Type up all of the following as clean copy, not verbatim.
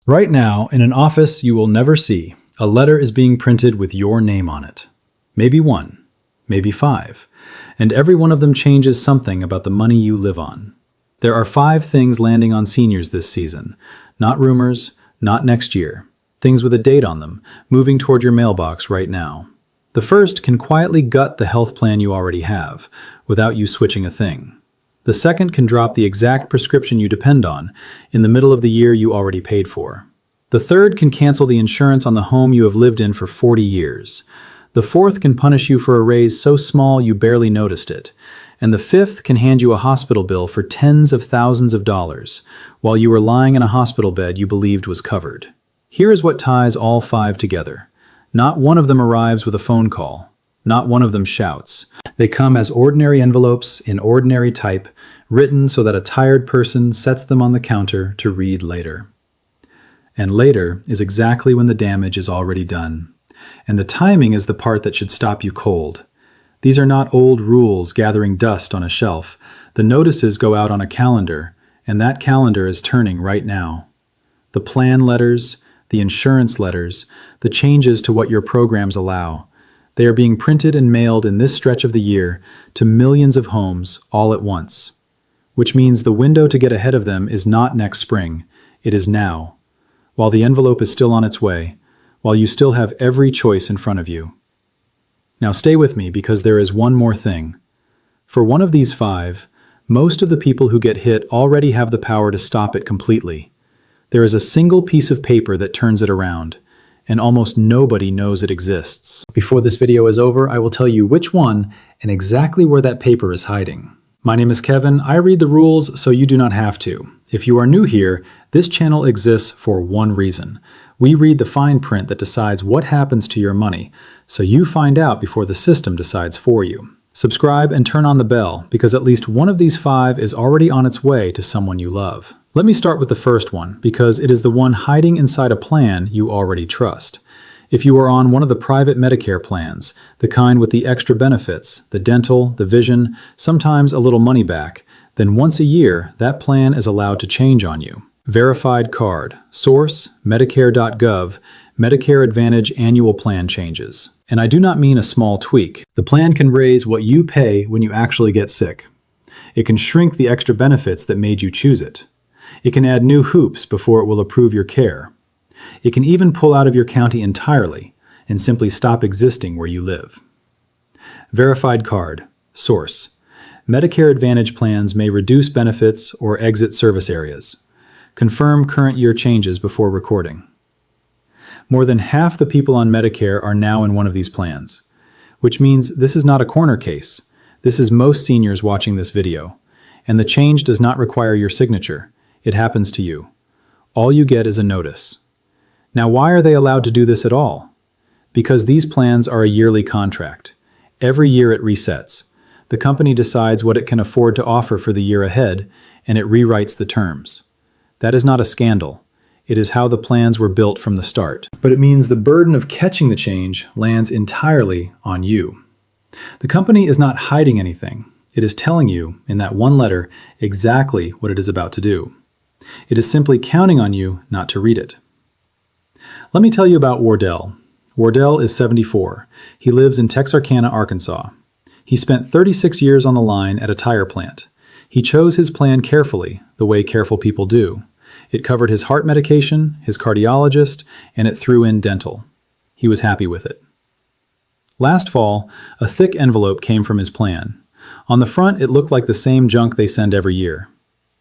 Right now, in an office you will never see, a letter is being printed with your name on it. Maybe one, maybe five, and every one of them changes something about the money you live on. There are 5 things landing on seniors this season. Not rumors, not next year. Things with a date on them, moving toward your mailbox right now. The first can quietly gut the health plan you already have, without you switching a thing. The second can drop the exact prescription you depend on, in the middle of the year you already paid for. The third can cancel the insurance on the home you have lived in for 40 years. The fourth can punish you for a raise so small you barely noticed it. And the fifth can hand you a hospital bill for tens of thousands of dollars, while you were lying in a hospital bed you believed was covered. Here is what ties all 5 together. Not one of them arrives with a phone call. Not one of them shouts. They come as ordinary envelopes in ordinary type, written so that a tired person sets them on the counter to read later. And later is exactly when the damage is already done. And the timing is the part that should stop you cold. These are not old rules gathering dust on a shelf. The notices go out on a calendar, and that calendar is turning right now. The plan letters, the insurance letters, the changes to what your programs allow. They are being printed and mailed in this stretch of the year to millions of homes all at once. Which means the window to get ahead of them is not next spring, it is now. While the envelope is still on its way, while you still have every choice in front of you. Now stay with me because there is one more thing. For one of these 5, most of the people who get hit already have the power to stop it completely. There is a single piece of paper that turns it around, and almost nobody knows it exists. Before this video is over, I will tell you which one and exactly where that paper is hiding. My name is Kevin. I read the rules so you do not have to. If you are new here, this channel exists for one reason. We read the fine print that decides what happens to your money, so you find out before the system decides for you. Subscribe and turn on the bell, because at least one of these 5 is already on its way to someone you love. Let me start with the first one, because it is the one hiding inside a plan you already trust. If you are on one of the private Medicare plans, the kind with the extra benefits, the dental, the vision, sometimes a little money back, then once a year, that plan is allowed to change on you. Verified card. Source, Medicare.gov, Medicare Advantage annual plan changes. And I do not mean a small tweak. The plan can raise what you pay when you actually get sick. It can shrink the extra benefits that made you choose it. It can add new hoops before it will approve your care. It can even pull out of your county entirely and simply stop existing where you live. Verified card. Source. Medicare Advantage plans may reduce benefits or exit service areas. Confirm current year changes before recording. More than half the people on Medicare are now in one of these plans, which means this is not a corner case. This is most seniors watching this video, and the change does not require your signature. It happens to you. All you get is a notice. Now, why are they allowed to do this at all? Because these plans are a yearly contract. Every year it resets. The company decides what it can afford to offer for the year ahead, and it rewrites the terms. That is not a scandal. It is how the plans were built from the start. But it means the burden of catching the change lands entirely on you. The company is not hiding anything. It is telling you, in that one letter, exactly what it is about to do. It is simply counting on you not to read it. Let me tell you about Wardell. Wardell is 74. He lives in Texarkana, Arkansas. He spent 36 years on the line at a tire plant. He chose his plan carefully, the way careful people do. It covered his heart medication, his cardiologist, and it threw in dental. He was happy with it. Last fall, a thick envelope came from his plan. On the front, it looked like the same junk they send every year.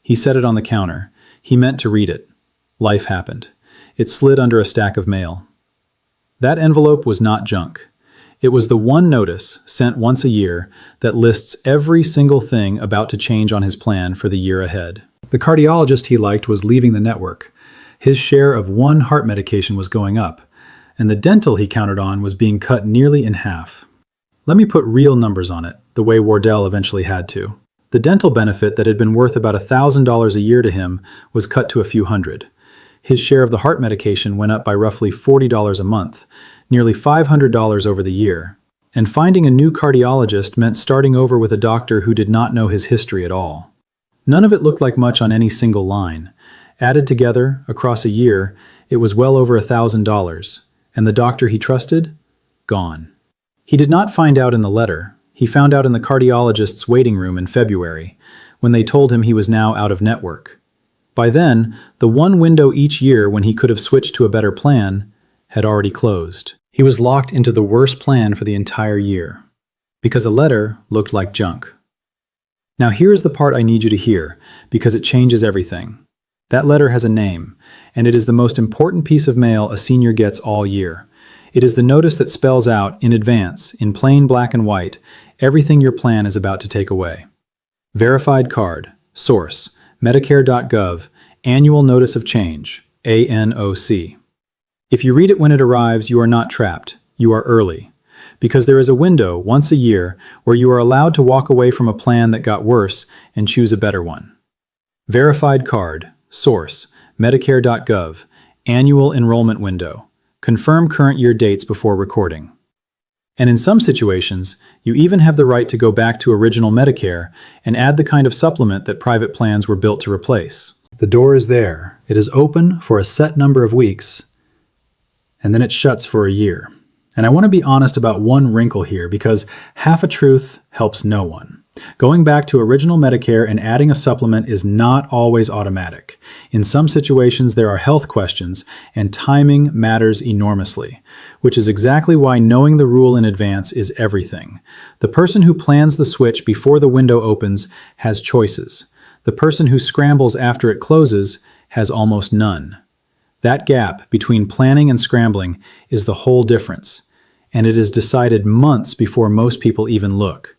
He set it on the counter. He meant to read it. Life happened. It slid under a stack of mail. That envelope was not junk. It was the one notice, sent once a year, that lists every single thing about to change on his plan for the year ahead. The cardiologist he liked was leaving the network. His share of one heart medication was going up, and the dental he counted on was being cut nearly in half. Let me put real numbers on it, the way Wardell eventually had to. The dental benefit that had been worth about $1,000 a year to him was cut to a few hundred. His share of the heart medication went up by roughly $40 a month, nearly $500 over the year. And finding a new cardiologist meant starting over with a doctor who did not know his history at all. None of it looked like much on any single line. Added together, across a year, It was well over $1,000. And the doctor he trusted? Gone. He did not find out in the letter. He found out in the cardiologist's waiting room in February, when they told him he was now out of network. By then, the one window each year when he could have switched to a better plan had already closed. He was locked into the worst plan for the entire year, because a letter looked like junk. Now here is the part I need you to hear, because it changes everything. That letter has a name, and it is the most important piece of mail a senior gets all year. It is the notice that spells out, in advance, in plain black and white, everything your plan is about to take away. Verified card. Source. Medicare.gov. Annual Notice of Change. ANOC. If you read it when it arrives, you are not trapped. You are early. Because there is a window, once a year, where you are allowed to walk away from a plan that got worse and choose a better one. Verified card. Source. Medicare.gov. Annual enrollment window. Confirm current year dates before recording. And in some situations, you even have the right to go back to original Medicare and add the kind of supplement that private plans were built to replace. The door is there. It is open for a set number of weeks, and then it shuts for a year. And I want to be honest about one wrinkle here, because half a truth helps no one. Going back to original Medicare and adding a supplement is not always automatic. In some situations, there are health questions, and timing matters enormously, which is exactly why knowing the rule in advance is everything. The person who plans the switch before the window opens has choices. The person who scrambles after it closes has almost none. That gap between planning and scrambling is the whole difference, and it is decided months before most people even look.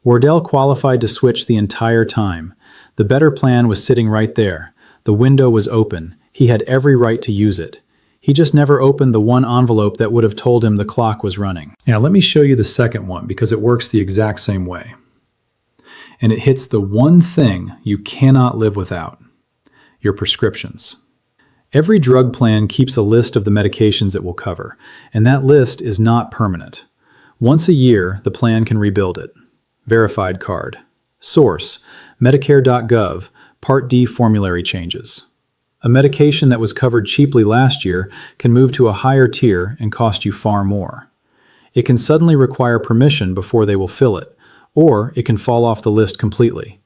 Wardell qualified to switch the entire time. The better plan was sitting right there. The window was open. He had every right to use it. He just never opened the one envelope that would have told him the clock was running. Now let me show you the second one, because it works the exact same way. And it hits the one thing you cannot live without: your prescriptions. Every drug plan keeps a list of the medications it will cover, and that list is not permanent. Once a year, the plan can rebuild it. Verified card. Source. Medicare.gov. Part D formulary changes. A medication that was covered cheaply last year can move to a higher tier and cost you far more. It can suddenly require permission before they will fill it, or it can fall off the list completely,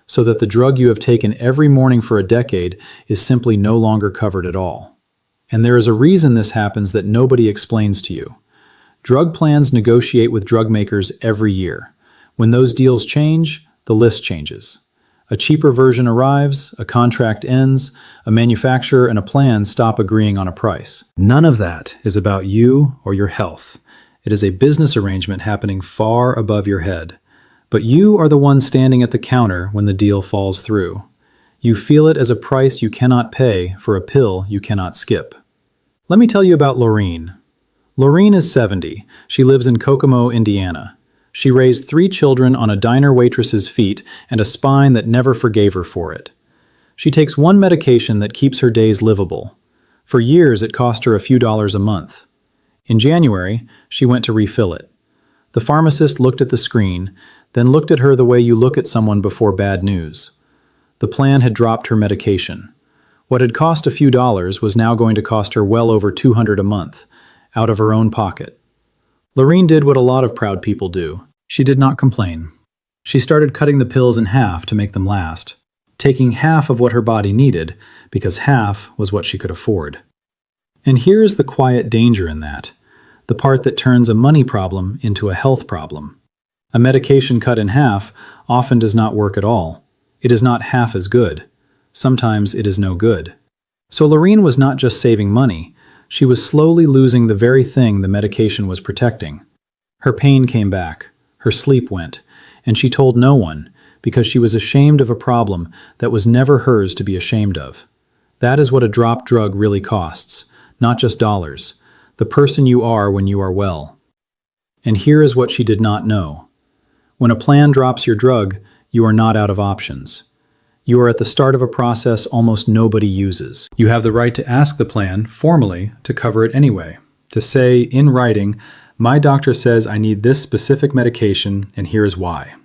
so that the drug you have taken every morning for a decade is simply no longer covered at all. And there is a reason this happens that nobody explains to you. Drug plans negotiate with drug makers every year. When those deals change, the list changes. A cheaper version arrives, a contract ends, a manufacturer and a plan stop agreeing on a price. None of that is about you or your health. It is a business arrangement happening far above your head. But you are the one standing at the counter when the deal falls through. You feel it as a price you cannot pay for a pill you cannot skip. Let me tell you about Lorene. Lorene is 70. She lives in Kokomo, Indiana. She raised 3 children on a diner waitress's feet and a spine that never forgave her for it. She takes one medication that keeps her days livable. For years, it cost her a few dollars a month. In January, she went to refill it. The pharmacist looked at the screen, then looked at her the way you look at someone before bad news. The plan had dropped her medication. What had cost a few dollars was now going to cost her well over $200 a month, out of her own pocket. Lorene did what a lot of proud people do. She did not complain. She started cutting the pills in half to make them last, taking half of what her body needed, because half was what she could afford. And here is the quiet danger in that, the part that turns a money problem into a health problem. A medication cut in half often does not work at all. It is not half as good. Sometimes it is no good. So Lorene was not just saving money, she was slowly losing the very thing the medication was protecting. Her pain came back, her sleep went, and she told no one because she was ashamed of a problem that was never hers to be ashamed of. That is what a dropped drug really costs, not just dollars, the person you are when you are well. And here is what she did not know. When a plan drops your drug, you are not out of options. You are at the start of a process almost nobody uses. You have the right to ask the plan, formally, to cover it anyway. To say, in writing, my doctor says I need this specific medication, and here's why.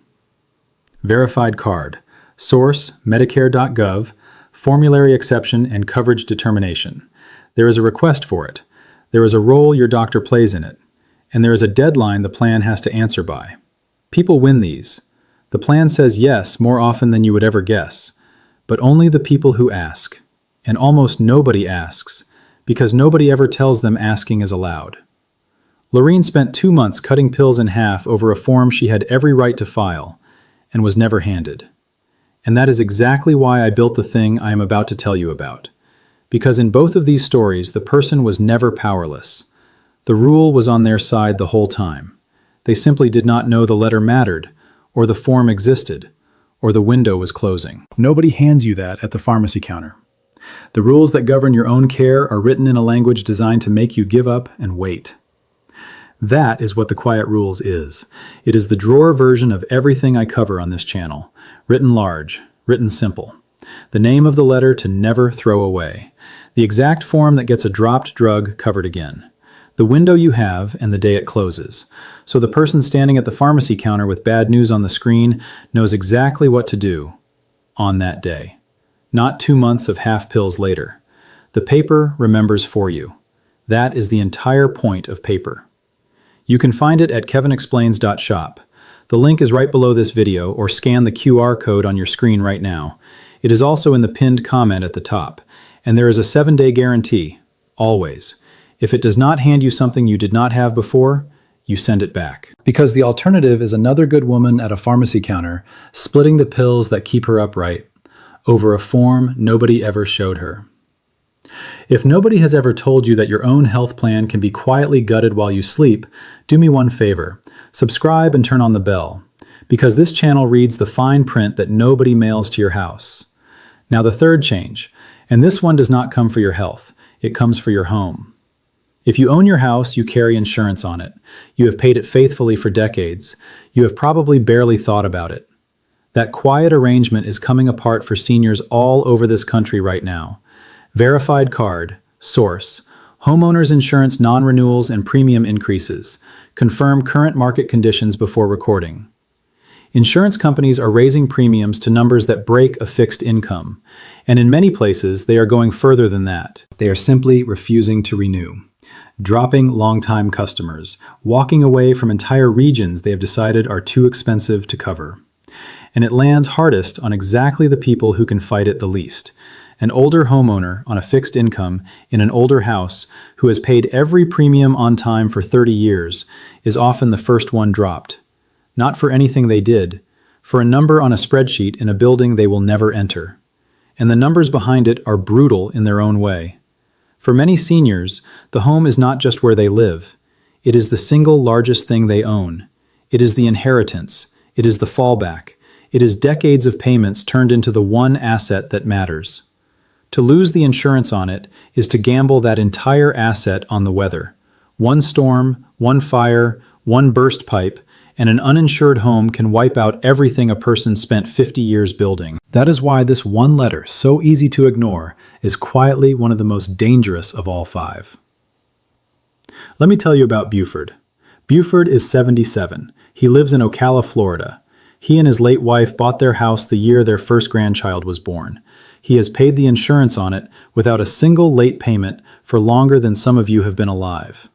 Verified card. Source, Medicare.gov, formulary exception and coverage determination. There is a request for it. There is a role your doctor plays in it. And there is a deadline the plan has to answer by. People win these. The plan says yes more often than you would ever guess, but only the people who ask. And almost nobody asks, because nobody ever tells them asking is allowed. Lorene spent 2 months cutting pills in half over a form she had every right to file, and was never handed. And that is exactly why I built the thing I am about to tell you about. Because in both of these stories, the person was never powerless. The rule was on their side the whole time. They simply did not know the letter mattered, or the form existed, or the window was closing. Nobody hands you that at the pharmacy counter. The rules that govern your own care are written in a language designed to make you give up and wait. That is what the Quiet Rules is. It is the drawer version of everything I cover on this channel, written large, written simple. The name of the letter to never throw away. The exact form that gets a dropped drug covered again. The window you have and the day it closes. So the person standing at the pharmacy counter with bad news on the screen knows exactly what to do on that day. Not 2 months of half pills later. The paper remembers for you. That is the entire point of paper. You can find it at kevinexplains.shop. The link is right below this video, or scan the QR code on your screen right now. It is also in the pinned comment at the top. And there is a 7-day guarantee, always. If it does not hand you something you did not have before, you send it back. Because the alternative is another good woman at a pharmacy counter, splitting the pills that keep her upright, over a form nobody ever showed her. If nobody has ever told you that your own health plan can be quietly gutted while you sleep, do me one favor. Subscribe and turn on the bell, because this channel reads the fine print that nobody mails to your house. Now the third change, and this one does not come for your health, it comes for your home. If you own your house, you carry insurance on it. You have paid it faithfully for decades. You have probably barely thought about it. That quiet arrangement is coming apart for seniors all over this country right now. Verified card, source, homeowners insurance non-renewals and premium increases. Confirm current market conditions before recording. Insurance companies are raising premiums to numbers that break a fixed income, and in many places they are going further than that. They are simply refusing to renew. Dropping long-time customers, walking away from entire regions they have decided are too expensive to cover. And it lands hardest on exactly the people who can fight it the least. An older homeowner on a fixed income in an older house who has paid every premium on time for 30 years is often the first one dropped. Not for anything they did, for a number on a spreadsheet in a building they will never enter. And the numbers behind it are brutal in their own way. For many seniors, the home is not just where they live. It is the single largest thing they own. It is the inheritance. It is the fallback. It is decades of payments turned into the one asset that matters. To lose the insurance on it is to gamble that entire asset on the weather. One storm, one fire, one burst pipe, and an uninsured home can wipe out everything a person spent 50 years building. That is why this one letter, so easy to ignore, is quietly one of the most dangerous of all 5. Let me tell you about Buford. Buford is 77. He lives in Ocala, Florida. He and his late wife bought their house the year their first grandchild was born. He has paid the insurance on it without a single late payment for longer than some of you have been alive.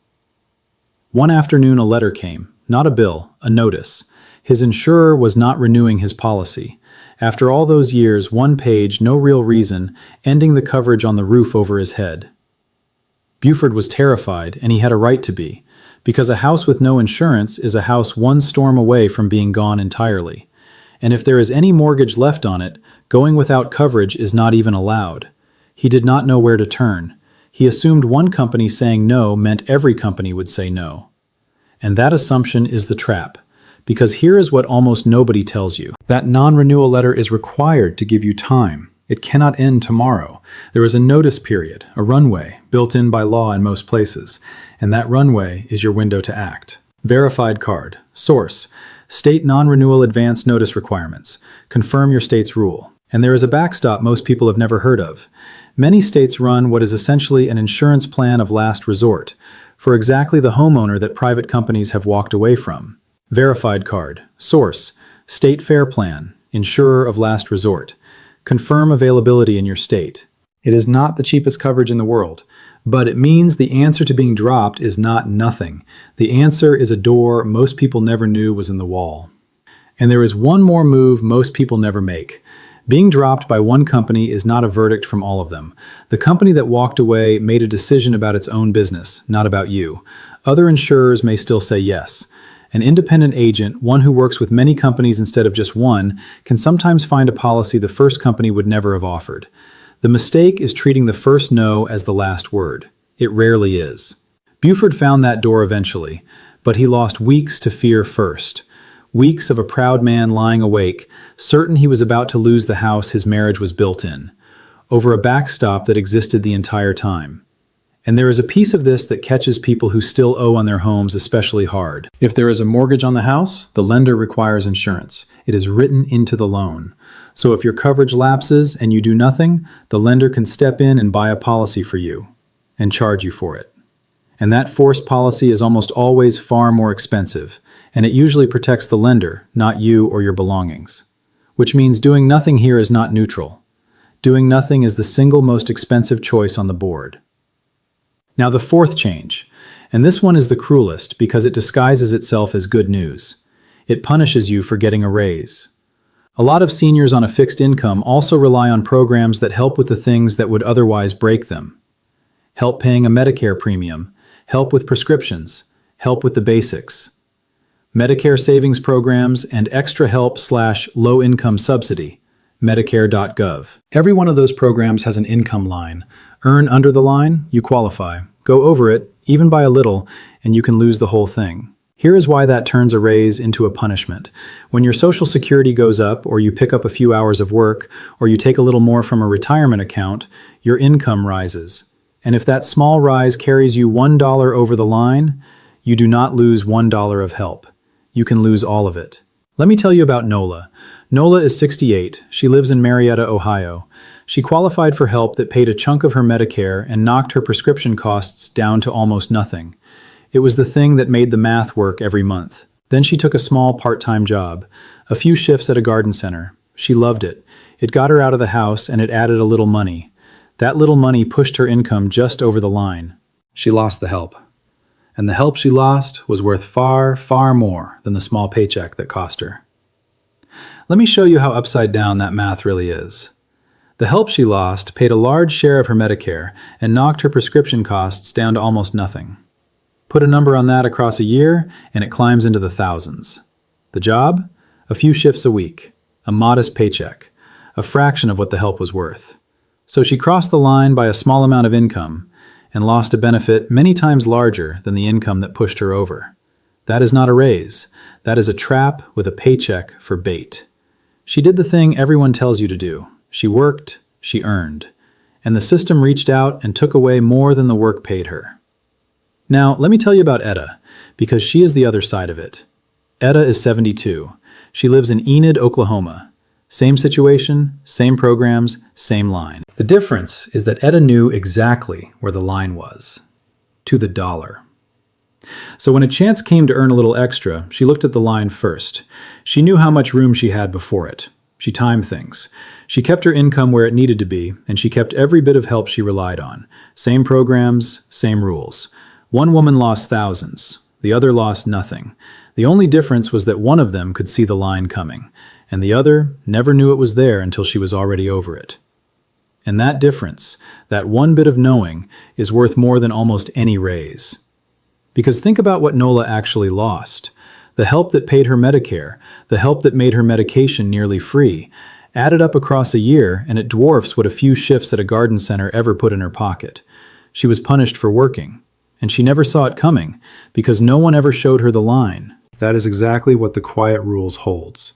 One afternoon a letter came, not a bill, a notice. His insurer was not renewing his policy. After all those years, one page, no real reason, ending the coverage on the roof over his head. Buford was terrified, and he had a right to be, because a house with no insurance is a house one storm away from being gone entirely. And if there is any mortgage left on it, going without coverage is not even allowed. He did not know where to turn. He assumed one company saying no meant every company would say no. And that assumption is the trap. Because here is what almost nobody tells you. That non-renewal letter is required to give you time. It cannot end tomorrow. There is a notice period, a runway, built in by law in most places. And that runway is your window to act. Verified card. Source. State non-renewal advance notice requirements. Confirm your state's rule. And there is a backstop most people have never heard of. Many states run what is essentially an insurance plan of last resort, for exactly the homeowner that private companies have walked away from. Verified card. Source. State fair plan. Insurer of last resort. Confirm availability in your state. It is not the cheapest coverage in the world, But it means the answer to being dropped is not nothing. The answer is a door most people never knew was in the wall. And there is one more move most people never make. Being dropped by one company is not a verdict from all of them. The company that walked away made a decision about its own business, not about you. Other insurers may still say yes. An independent agent, one who works with many companies instead of just one, can sometimes find a policy the first company would never have offered. The mistake is treating the first no as the last word. It rarely is. Buford found that door eventually, but he lost weeks to fear first. Weeks of a proud man lying awake, certain he was about to lose the house his marriage was built in, over a backstop that existed the entire time. And there is a piece of this that catches people who still owe on their homes especially hard. If there is a mortgage on the house, the lender requires insurance. It is written into the loan. So if your coverage lapses and you do nothing, the lender can step in and buy a policy for you and charge you for it. And that forced policy is almost always far more expensive, and it usually protects the lender, not you or your belongings. Which means doing nothing here is not neutral. Doing nothing is the single most expensive choice on the board. Now the fourth change, and this one is the cruelest because it disguises itself as good news. It punishes you for getting a raise. A lot of seniors on a fixed income also rely on programs that help with the things that would otherwise break them. Help paying a Medicare premium, help with prescriptions, help with the basics. Medicare savings programs, and extra help/low-income subsidy, Medicare.gov. Every one of those programs has an income line. Earn under the line, you qualify. Go over it, even by a little, and you can lose the whole thing. Here is why that turns a raise into a punishment. When your Social Security goes up, or you pick up a few hours of work, or you take a little more from a retirement account, your income rises. And if that small rise carries you $1 over the line, you do not lose $1 of help. You can lose all of it. Let me tell you about Nola. Nola is 68. She lives in Marietta, Ohio. She qualified for help that paid a chunk of her Medicare and knocked her prescription costs down to almost nothing. It was the thing that made the math work every month. Then she took a small part-time job, a few shifts at a garden center. She loved it. It got her out of the house and it added a little money. That little money pushed her income just over the line. She lost the help. And the help she lost was worth far, far more than the small paycheck that cost her. Let me show you how upside down that math really is. The help she lost paid a large share of her Medicare and knocked her prescription costs down to almost nothing. Put a number on that across a year, and it climbs into the thousands. The job? A few shifts a week, a modest paycheck, a fraction of what the help was worth. So she crossed the line by a small amount of income and lost a benefit many times larger than the income that pushed her over. That is not a raise. That is a trap with a paycheck for bait. She did the thing everyone tells you to do. She worked, she earned, and the system reached out and took away more than the work paid her. Now, let me tell you about Etta, because she is the other side of it. Etta is 72. She lives in Enid, Oklahoma. Same situation, same programs, same line. The difference is that Etta knew exactly where the line was. To the dollar. So when a chance came to earn a little extra, she looked at the line first. She knew how much room she had before it. She timed things. She kept her income where it needed to be, and she kept every bit of help she relied on. Same programs, same rules. One woman lost thousands. The other lost nothing. The only difference was that one of them could see the line coming, and the other never knew it was there until she was already over it. And that difference, that one bit of knowing, is worth more than almost any raise. Because think about what Nola actually lost. The help that paid her Medicare, the help that made her medication nearly free, added up across a year, and it dwarfs what a few shifts at a garden center ever put in her pocket. She was punished for working, and she never saw it coming, because no one ever showed her the line. That is exactly what the quiet rules holds.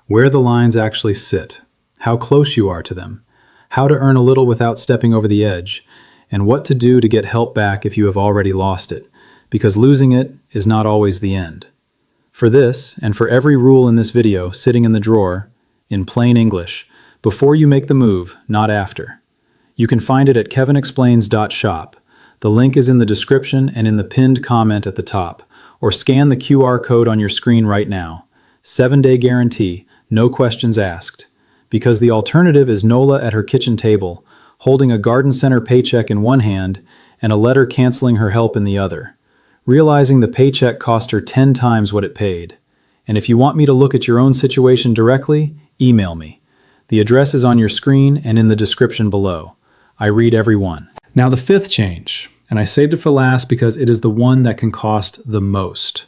Where the lines actually sit, how close you are to them, how to earn a little without stepping over the edge, and what to do to get help back if you have already lost it, because losing it is not always the end. For this, and for every rule in this video sitting in the drawer, in plain English, before you make the move, not after. You can find it at kevinexplains.shop. The link is in the description and in the pinned comment at the top, or scan the QR code on your screen right now. 7-day guarantee, no questions asked. Because the alternative is Nola at her kitchen table, holding a garden center paycheck in one hand and a letter canceling her help in the other, realizing the paycheck cost her 10 times what it paid. And if you want me to look at your own situation directly, email me. The address is on your screen and in the description below. I read every one. Now the fifth change, and I saved it for last because it is the one that can cost the most,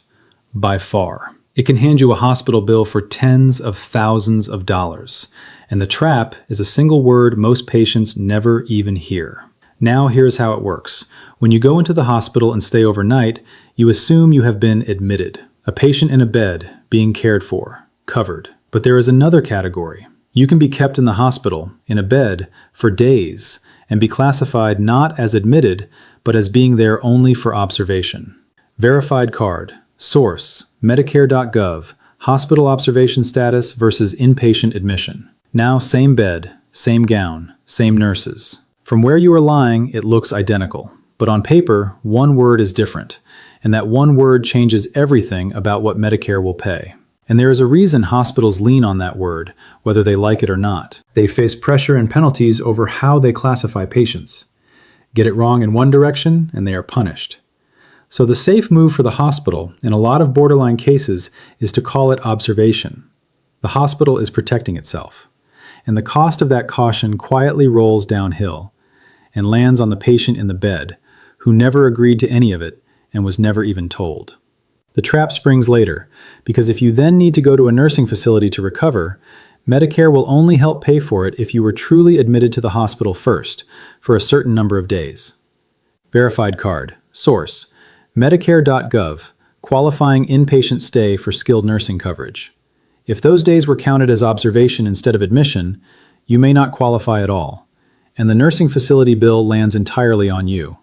by far. It can hand you a hospital bill for tens of thousands of dollars, and the trap is a single word most patients never even hear. Now here's how it works. When you go into the hospital and stay overnight, you assume you have been admitted, a patient in a bed, being cared for, covered. But there is another category. You can be kept in the hospital, in a bed, for days, and be classified not as admitted, but as being there only for observation. Verified card. Source: Medicare.gov. Hospital observation status versus inpatient admission. Now same bed, same gown, same nurses. From where you are lying, it looks identical. But on paper, one word is different, and that one word changes everything about what Medicare will pay. And there is a reason hospitals lean on that word, whether they like it or not. They face pressure and penalties over how they classify patients. Get it wrong in one direction, and they are punished. So the safe move for the hospital, in a lot of borderline cases, is to call it observation. The hospital is protecting itself. And the cost of that caution quietly rolls downhill and lands on the patient in the bed, who never agreed to any of it and was never even told. The trap springs later, because if you then need to go to a nursing facility to recover, Medicare will only help pay for it if you were truly admitted to the hospital first, for a certain number of days. Verified card. Source: Medicare.gov, qualifying inpatient stay for skilled nursing coverage. If those days were counted as observation instead of admission, you may not qualify at all, and the nursing facility bill lands entirely on you.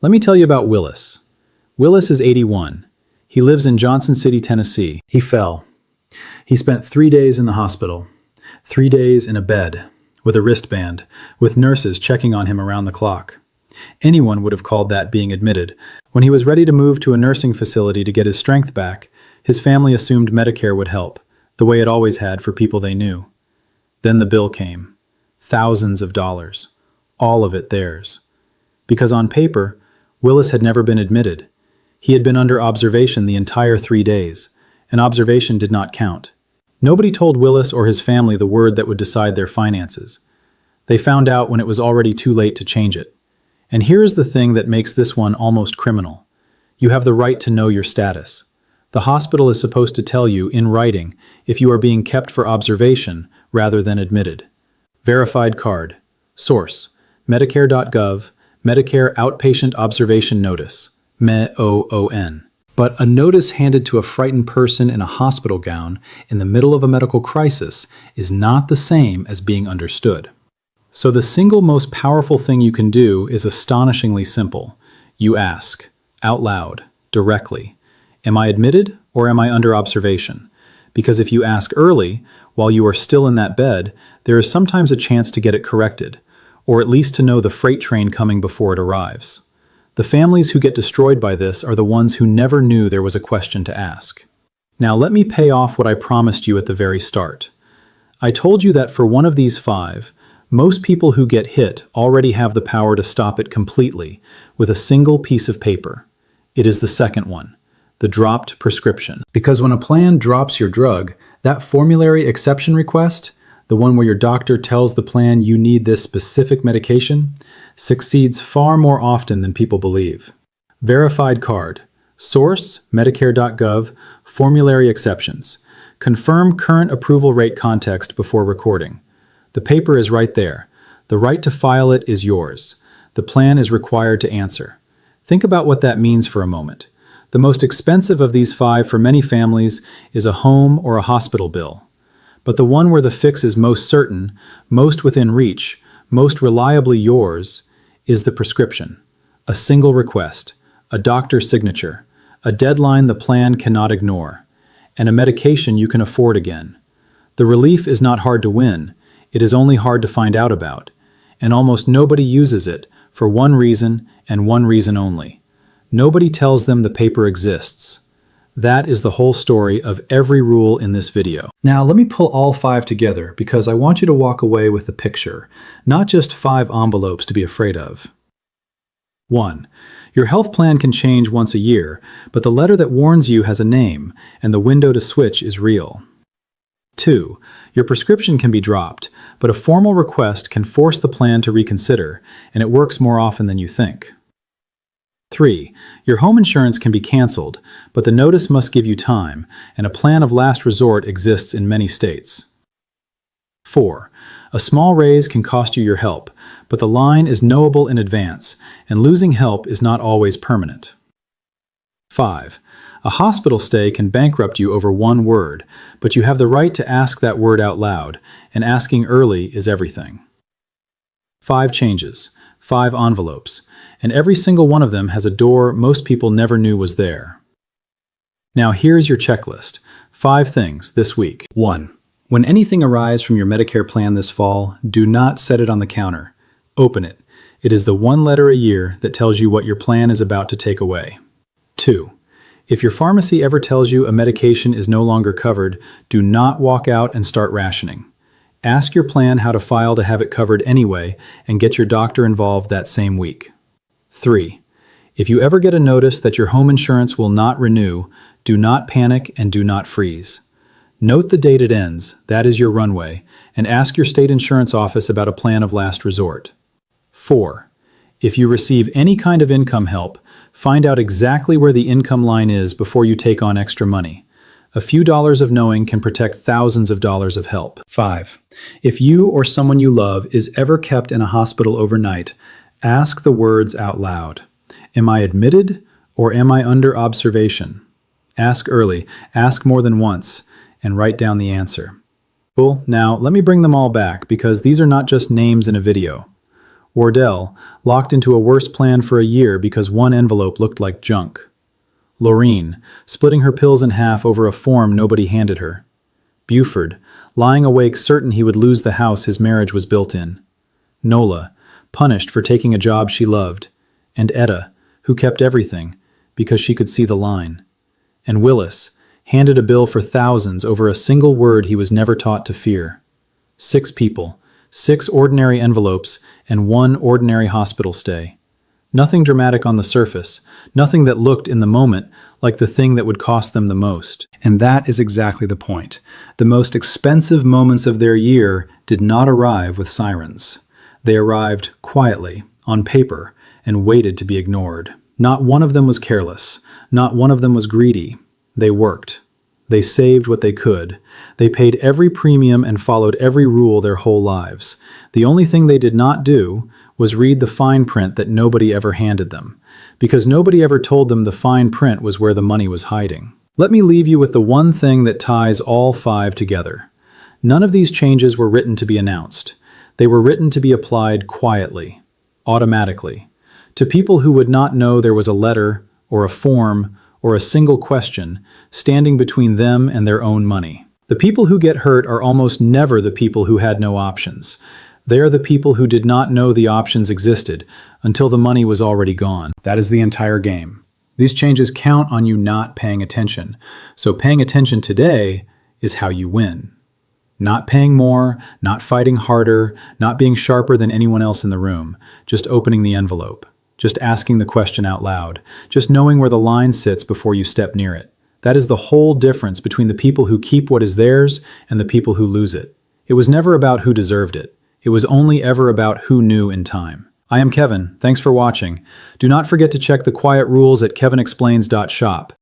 Let me tell you about Willis. Willis is 81. He lives in Johnson City, Tennessee. He fell. He spent 3 days in the hospital, 3 days in a bed, with a wristband, with nurses checking on him around the clock. Anyone would have called that being admitted. When he was ready to move to a nursing facility to get his strength back, his family assumed Medicare would help, the way it always had for people they knew. Then the bill came. Thousands of dollars. All of it theirs. Because on paper, Willis had never been admitted. He had been under observation the entire 3 days, and observation did not count. Nobody told Willis or his family the word that would decide their finances. They found out when it was already too late to change it. And here is the thing that makes this one almost criminal. You have the right to know your status. The hospital is supposed to tell you in writing if you are being kept for observation rather than admitted. Verified card. Source: Medicare.gov, Medicare Outpatient Observation Notice, MEOON. But a notice handed to a frightened person in a hospital gown in the middle of a medical crisis is not the same as being understood. So the single most powerful thing you can do is astonishingly simple. You ask, out loud, directly, am I admitted or am I under observation? Because if you ask early, while you are still in that bed, there is sometimes a chance to get it corrected, or at least to know the freight train coming before it arrives. The families who get destroyed by this are the ones who never knew there was a question to ask. Now let me pay off what I promised you at the very start. I told you that for one of these 5, most people who get hit already have the power to stop it completely with a single piece of paper. It is the second one, the dropped prescription. Because when a plan drops your drug, that formulary exception request, the one where your doctor tells the plan you need this specific medication, succeeds far more often than people believe. Verified card. Source: Medicare.gov, formulary exceptions. Confirm current approval rate context before recording. The paper is right there. The right to file it is yours. The plan is required to answer. Think about what that means for a moment. The most expensive of these 5 for many families is a home or a hospital bill. But the one where the fix is most certain, most within reach, most reliably yours, is the prescription. A single request, a doctor's signature, a deadline the plan cannot ignore, and a medication you can afford again. The relief is not hard to win. It is only hard to find out about, and almost nobody uses it for one reason and one reason only. Nobody tells them the paper exists. That is the whole story of every rule in this video. Now let me pull all 5 together because I want you to walk away with the picture, not just 5 envelopes to be afraid of. 1. Your health plan can change once a year, but the letter that warns you has a name, and the window to switch is real. 2. Your prescription can be dropped, but a formal request can force the plan to reconsider, and it works more often than you think. 3. Your home insurance can be canceled, but the notice must give you time, and a plan of last resort exists in many states. 4. A small raise can cost you your help, but the line is knowable in advance, and losing help is not always permanent. 5. A hospital stay can bankrupt you over one word, but you have the right to ask that word out loud, and asking early is everything. 5 changes, 5 envelopes, and every single one of them has a door most people never knew was there. Now here's your checklist. 5 things this week. 1. When anything arrives from your Medicare plan this fall, do not set it on the counter. Open it. It is the one letter a year that tells you what your plan is about to take away. 2. If your pharmacy ever tells you a medication is no longer covered, do not walk out and start rationing. Ask your plan how to file to have it covered anyway, and get your doctor involved that same week. 3. If you ever get a notice that your home insurance will not renew, do not panic and do not freeze. Note the date it ends, that is your runway, and ask your state insurance office about a plan of last resort. 4. If you receive any kind of income help, find out exactly where the income line is before you take on extra money. A few dollars of knowing can protect thousands of dollars of help. 5. If you or someone you love is ever kept in a hospital overnight, ask the words out loud. Am I admitted or am I under observation? Ask early, ask more than once, and write down the answer. Cool, now let me bring them all back because these are not just names in a video. Wardell, locked into a worse plan for a year because one envelope looked like junk. Lorene, splitting her pills in half over a form nobody handed her. Buford, lying awake certain he would lose the house his marriage was built in. Nola, punished for taking a job she loved. And Etta, who kept everything because she could see the line. And Willis, handed a bill for thousands over a single word he was never taught to fear. 6 people, 6 ordinary envelopes, and 1 ordinary hospital stay. Nothing dramatic on the surface, nothing that looked in the moment like the thing that would cost them the most. And that is exactly the point. The most expensive moments of their year did not arrive with sirens. They arrived quietly, on paper, and waited to be ignored. Not one of them was careless. Not one of them was greedy. They worked. They saved what they could. They paid every premium and followed every rule their whole lives. The only thing they did not do was read the fine print that nobody ever handed them, because nobody ever told them the fine print was where the money was hiding. Let me leave you with the one thing that ties all 5 together. None of these changes were written to be announced. They were written to be applied quietly, automatically, to people who would not know there was a letter or a form or a single question standing between them and their own money. The people who get hurt are almost never the people who had no options. They are the people who did not know the options existed until the money was already gone. That is the entire game. These changes count on you not paying attention. So paying attention today is how you win. Not paying more, not fighting harder, not being sharper than anyone else in the room, just opening the envelope. Just asking the question out loud, just knowing where the line sits before you step near it. That is the whole difference between the people who keep what is theirs and the people who lose it. It was never about who deserved it. It was only ever about who knew in time. I am Kevin. Thanks for watching. Do not forget to check the quiet rules at kevinexplains.shop.